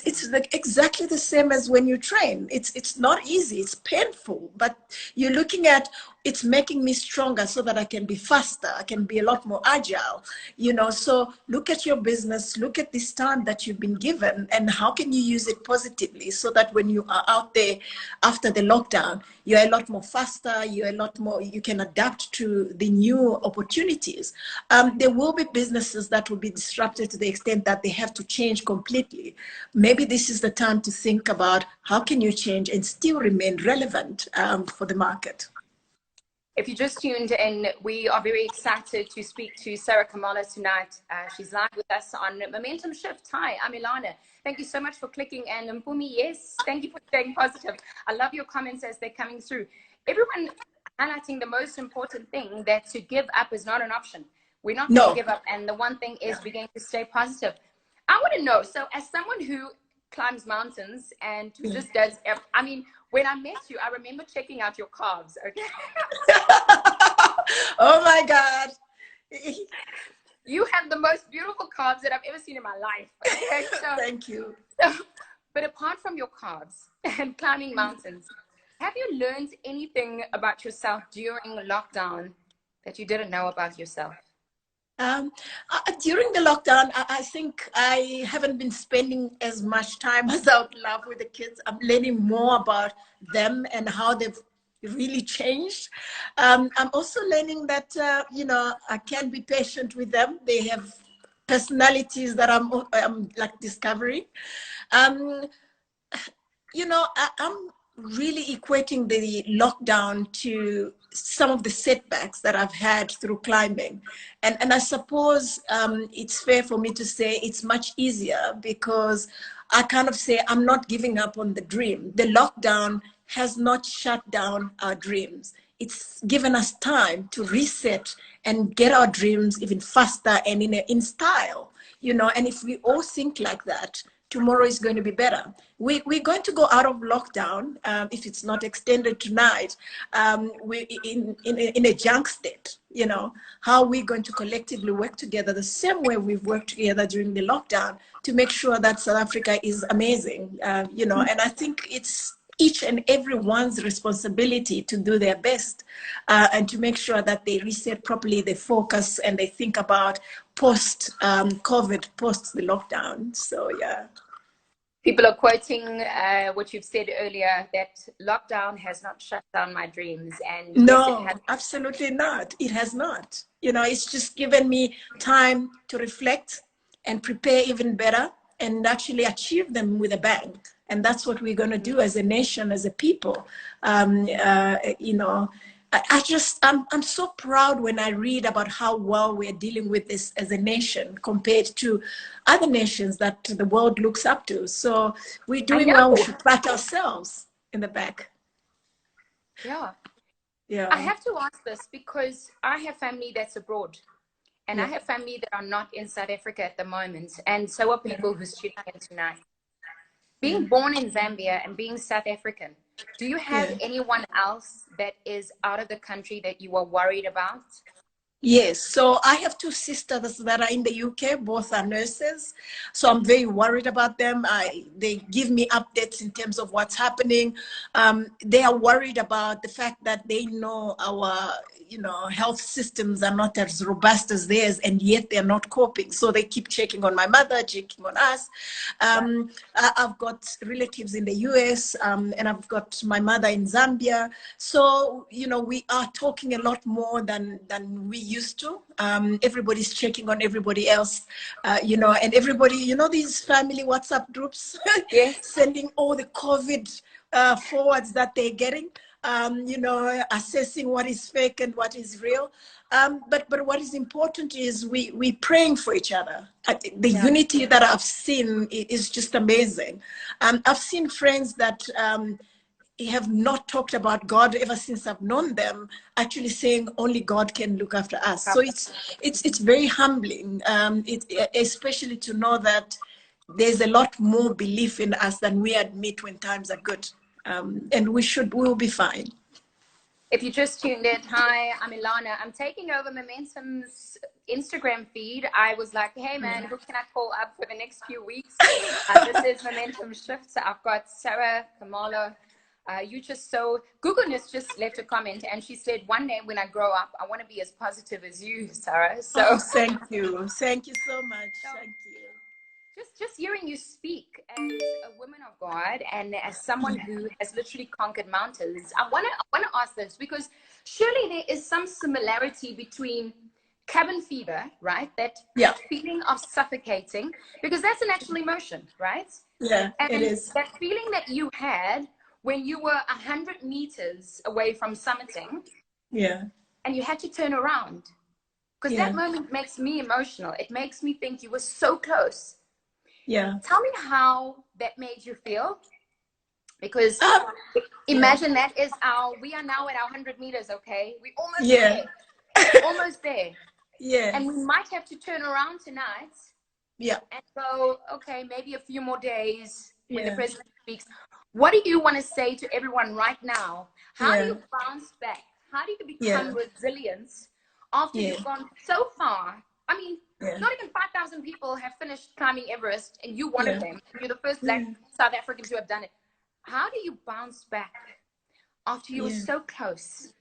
it's like exactly the same as when you train. It's not easy. It's painful, but you're looking at it's making me stronger so that I can be faster. I can be a lot more agile. So look at your business. Look at this time that you've been given, and how can you use it positively so that when you are out there after the lockdown, you're a lot more faster. You're a lot more. You can adapt to the new opportunities. There will be businesses that will be disrupted to the extent that they have to change completely. Maybe this is the time to think about how can you change and still remain relevant for the market. If you just tuned in, we are very excited to speak to Saray Khumalo tonight. She's live with us on Momentum Shift. Hi, I'm Elana. Thank you so much for clicking. And Mpumi, yes, thank you for staying positive. I love your comments as they're coming through. Everyone highlighting the most important thing, that to give up is not an option. We're not going to give up. And the one thing is we're going to stay positive. I want to know, so as someone who climbs mountains and who just does, I mean, when I met you, I remember checking out your calves. Okay. Oh my God. You have the most beautiful calves that I've ever seen in my life. Okay? So, thank you. But apart from your calves and climbing mountains, have you learned anything about yourself during lockdown that you didn't know about yourself? During the lockdown, I think I haven't been spending as much time as I would love with the kids. I'm learning more about them and how they've really changed. I'm also learning that, I can be patient with them. They have personalities that I'm like discovering. I'm really equating the lockdown to some of the setbacks that I've had through climbing. And I suppose it's fair for me to say it's much easier because I kind of say I'm not giving up on the dream. The lockdown has not shut down our dreams. It's given us time to reset and get our dreams even faster and in style, and if we all think like that, tomorrow is going to be better. We're going to go out of lockdown, if it's not extended tonight, we're in a junk state. How are we going to collectively work together the same way we've worked together during the lockdown to make sure that South Africa is amazing, and I think it's each and everyone's responsibility to do their best and to make sure that they reset properly, they focus, and they think about post-COVID, post the lockdown. So, yeah. People are quoting what you've said earlier, that lockdown has not shut down my dreams. And no, yes, absolutely not. It has not. It's just given me time to reflect and prepare even better and actually achieve them with a bang. And that's what we're going to do as a nation, as a people. I'm so proud when I read about how well we're dealing with this as a nation compared to other nations that the world looks up to. So we're doing well. We should pat ourselves in the back. Yeah. Yeah. I have to ask this because I have family that's abroad. And I have family that are not in South Africa at the moment. And so are people who's tuning in tonight. Being born in Zambia and being South African, do you have anyone else that is out of the country that you are worried about? Yes, so I have two sisters that are in the UK, both are nurses. So I'm very worried about them. They give me updates in terms of what's happening. They are worried about the fact that they know our health systems are not as robust as theirs, and yet they're not coping. So they keep checking on my mother, checking on us. I've got relatives in the US, and I've got my mother in Zambia. So, we are talking a lot more than we used to. Everybody's checking on everybody else, and everybody, these family WhatsApp groups, sending all the COVID forwards that they're getting. Assessing what is fake and what is real. But what is important is we praying for each other. The unity that I've seen is just amazing. I've seen friends that have not talked about God ever since I've known them, actually saying only God can look after us. So it's very humbling, especially to know that there's a lot more belief in us than we admit when times are good. And we'll be fine. If you just tuned in, hi, I'm Elana. I'm taking over Momentum's Instagram feed, I was like, hey man, who can I call up for the next few weeks? This is Momentum Shift. So I've got Saray Khumalo. Googleness just left a comment, and she said, one day when I grow up, I want to be as positive as you, Saray. So thank you so much. Thank you. Just hearing you speak as a woman of God and as someone who has literally conquered mountains, I want to ask this, because surely there is some similarity between cabin fever, right? That feeling of suffocating, because that's an actual emotion, right? Yeah, and it is. that feeling that you had when you were 100 meters away from summiting, and you had to turn around, because that moment makes me emotional. It makes me think you were so close. Tell me how that made you feel, because imagine that is we are now at our 100 meters, okay? We almost there. Almost there. And we might have to turn around tonight and go, okay, maybe a few more days when the president speaks. What do you want to say to everyone right now? How do you bounce back? How do you become resilient after you've gone so far? I mean, not even 5,000 people have finished climbing Everest, and you one of them. You're the first Black South African to have done it. How do you bounce back after you were so close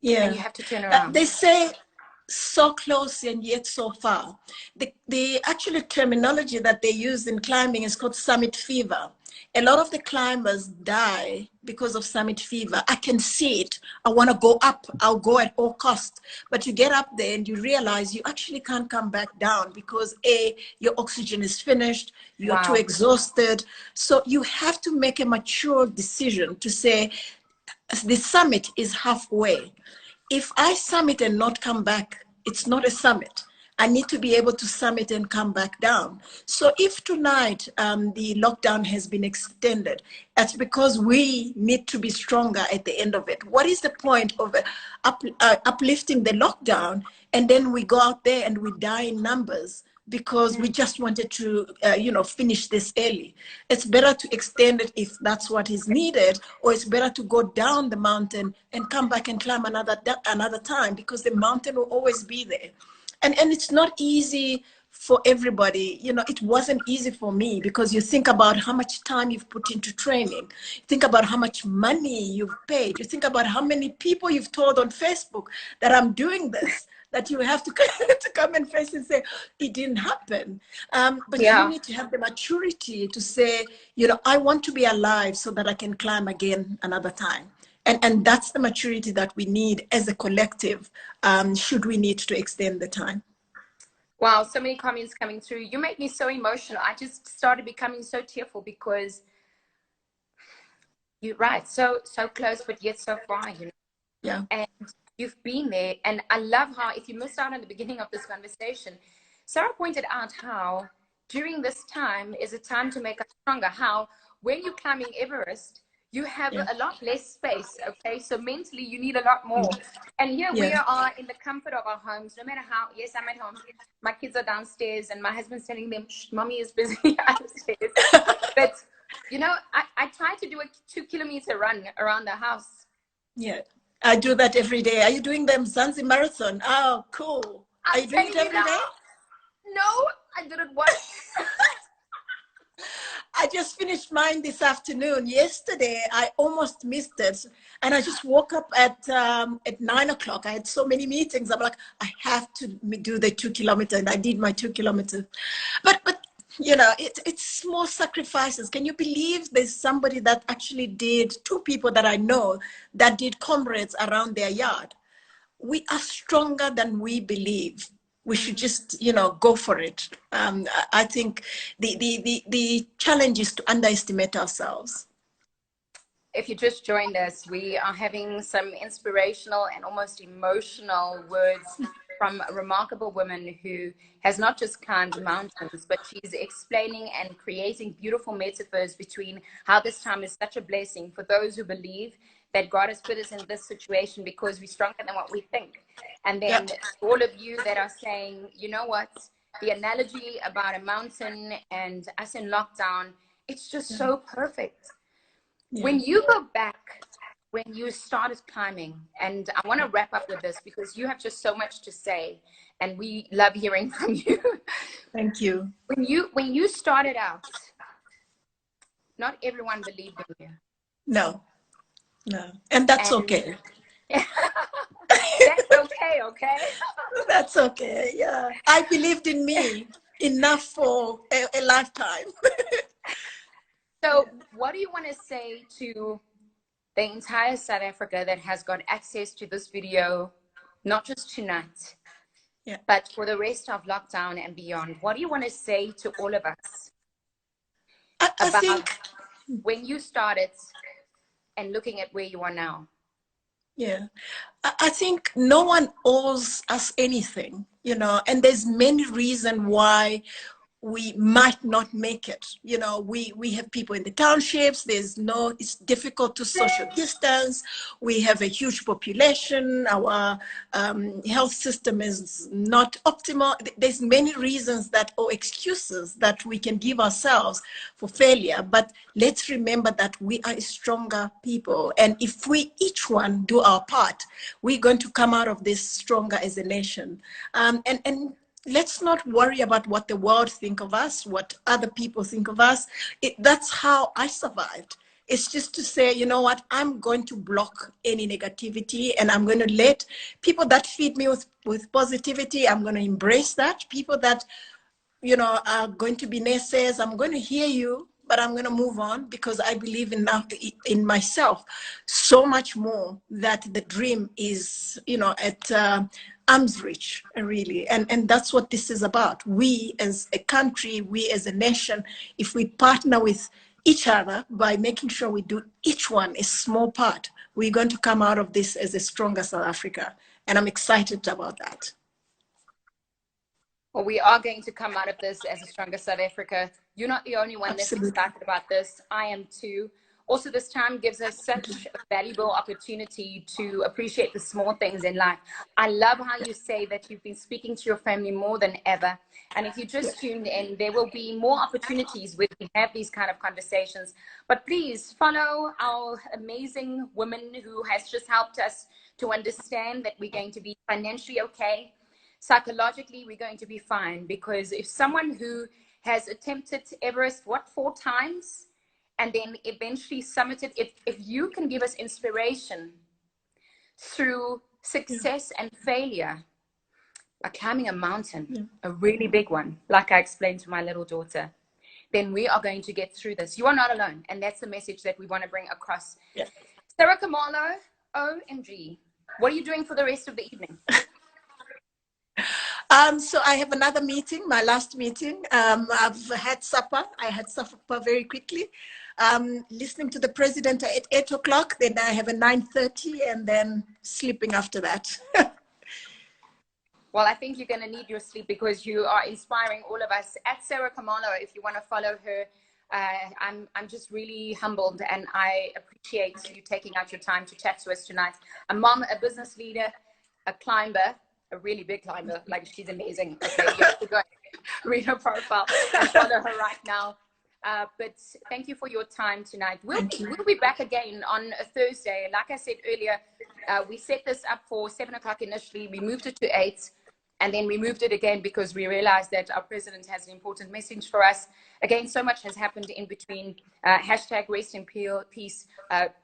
and you have to turn around? They say so close and yet so far. The actual terminology that they use in climbing is called summit fever. A lot of the climbers die because of summit fever. I can see it. I want to go up. I'll go at all costs. But you get up there and you realize you actually can't come back down because your oxygen is finished. You're too exhausted. So you have to make a mature decision to say, the summit is halfway. If I summit and not come back, it's not a summit. I need to be able to summit and come back down. So if tonight the lockdown has been extended, that's because we need to be stronger at the end of it. What is the point of uplifting the lockdown and then we go out there and we die in numbers because we just wanted to, finish this early? It's better to extend it if that's what is needed, or it's better to go down the mountain and come back and climb another time, because the mountain will always be there. And it's not easy for everybody. It wasn't easy for me, because you think about how much time you've put into training. You think about how much money you've paid. You think about how many people you've told on Facebook that I'm doing this, that you have to come and face and say, it didn't happen. But you need to have the maturity to say, I want to be alive so that I can climb again another time. And that's the maturity that we need as a collective, should we need to extend the time. Wow, so many comments coming through. You make me so emotional. I just started becoming so tearful, because you're right, so close, but yet so far, And you've been there. And I love how, if you missed out on the beginning of this conversation, Sarah pointed out how during this time is a time to make us stronger. How when you're climbing Everest, you have a lot less space, okay? So mentally, you need a lot more. And here we are in the comfort of our homes, no matter how, yes, I'm at home. My kids are downstairs, and my husband's telling them, shh, mommy is busy upstairs. But, I try to do a 2-kilometer run around the house. Yeah, I do that every day. Are you doing the Mzansi Marathon? Oh, cool. Are you doing it every day? No, I did it once. I just finished mine this afternoon. Yesterday, I almost missed it. And I just woke up at 9 o'clock. I had so many meetings. I'm like, I have to do the 2 kilometer. And I did my 2 kilometers. But it's small sacrifices. Can you believe there's somebody that actually did, 2 people that I know that did comrades around their yard? We are stronger than we believe. We should just, go for it. I think the challenge is to underestimate ourselves. If you just joined us, we are having some inspirational and almost emotional words from a remarkable woman who has not just climbed mountains, but she's explaining and creating beautiful metaphors between how this time is such a blessing for those who believe that God has put us in this situation because we're stronger than what we think. And then all of you that are saying, you know what, the analogy about a mountain and us in lockdown, it's just so perfect. When you go back when you started climbing, and I want to wrap up with this because you have just so much to say and we love hearing from you. Thank you. When you started out, not everyone believed in you. No. And that's And okay. that's okay, okay? That's okay, yeah. I believed in me enough for a lifetime. So what do you want to say to the entire South Africa that has got access to this video, not just tonight, but for the rest of lockdown and beyond? What do you want to say to all of us I think when you started and looking at where you are now? Yeah, I think no one owes us anything, you know, and there's many reasons why we might not make it. You know, we have people in the townships. It's difficult to social distance. We have a huge population. Our health system is not optimal. There's many reasons or excuses that we can give ourselves for failure. But let's remember that we are stronger people. And if we each one do our part, we're going to come out of this stronger as a nation. And let's not worry about what the world think of us, what other people think of us. That's how I survived. It's just to say, you know what, I'm going to block any negativity, and I'm going to let people that feed me with positivity, I'm going to embrace that. People that, you know, are going to be naysayers, I'm going to hear you, but I'm going to move on because I believe in myself so much more that the dream is, you know, at arm's reach, really. And that's what this is about. We as a country, we as a nation, if we partner with each other by making sure we do each one a small part, we're going to come out of this as a stronger South Africa. And I'm excited about that. Well, we are going to come out of this as a stronger South Africa. You're not the only one that's excited about this. I am too. Also, this time gives us such a valuable opportunity to appreciate the small things in life. I love how you say that you've been speaking to your family more than ever. And if you just tuned in, there will be more opportunities where we have these kind of conversations. But please follow our amazing woman who has just helped us to understand that we're going to be financially okay. Psychologically, we're going to be fine, because if someone who has attempted Everest, 4 times, and then eventually summited, if you can give us inspiration through success and failure by climbing a mountain, a really big one, like I explained to my little daughter, then we are going to get through this. You are not alone. And that's the message that we want to bring across. Saray Khumalo, OMG, what are you doing for the rest of the evening? So I have another meeting, my last meeting. I've had supper. I had supper very quickly. Listening to the president at 8 o'clock. Then I have a 9:30, and then sleeping after that. Well, I think you're going to need your sleep because you are inspiring all of us. At Saray Khumalo, if you want to follow her, I'm just really humbled, and I appreciate you taking out your time to chat to us tonight. A mom, a business leader, a climber, a really big climber. Like, she's amazing. Okay, you have to go read her profile and follow her right now. But thank you for your time tonight. We'll be back again on a Thursday. Like I said earlier, we set this up for 7 o'clock initially. We moved it to 8, and then we moved it again because we realized that our president has an important message for us. Again, so much has happened in between. Hashtag rest in peace.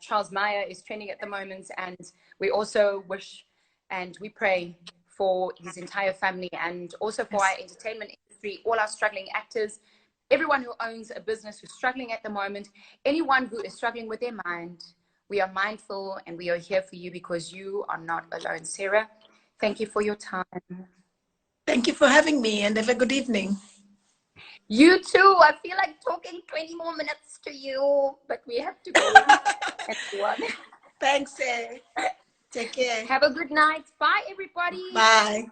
Charles Meyer is trending at the moment, and we also wish and we pray for his entire family, and also for our entertainment industry, all our struggling actors, everyone who owns a business who's struggling at the moment, anyone who is struggling with their mind. We are mindful, and we are here for you because you are not alone. Saray, thank you for your time. Thank you for having me, and have a good evening. You too. I feel like talking 20 more minutes to you, but we have to go. Thanks, Take care. Have a good night. Bye, everybody. Bye.